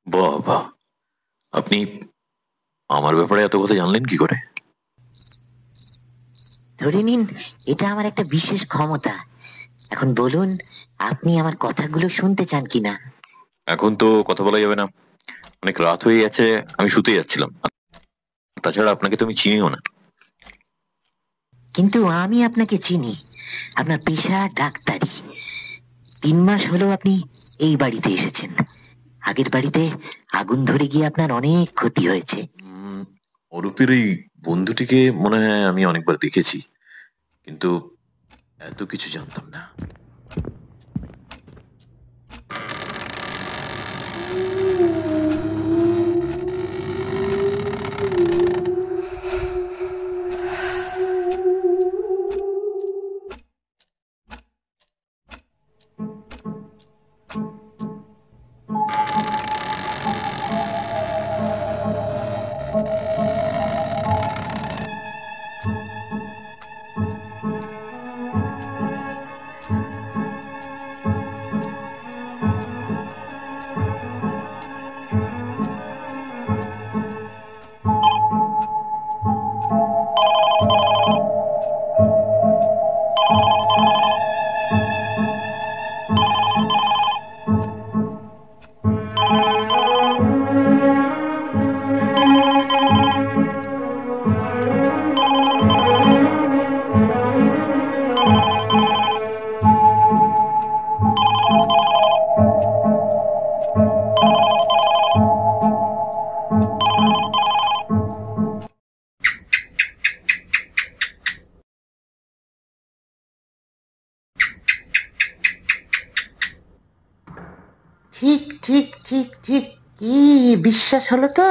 বাহ বাহ, আপনি আমার ব্যাপারে এত কথা জানলেন কি করে? ধরে নিন এটা আমার একটা বিশেষ ক্ষমতা। এখন বলুন, আপনি আমার কথাগুলো শুনতে চান কিনা? এখন তো কথা বলা যাবে না, অনেক রাত হয়ে গেছে, আমি শুতে যাচ্ছিলাম। তাছাড়া আপনাকে তো আমি চিনিও না। কিন্তু আমি আপনাকে চিনি। আপনার পেশা ডাক্তারি। 3 মাস হলো আপনি এই বাড়িতে এসেছেন। আগের বাড়িতে আগুন ধরে গিয়ে আপনার অনেক ক্ষতি হয়েছে। অরূপের এই বন্ধুটিকে মনে হয় আমি অনেকবার দেখেছি, কিন্তু এত কিছু জানতাম না। ঠিক ঠিক ঠিক ঠিক। কি বিশ্বাস হলো তো?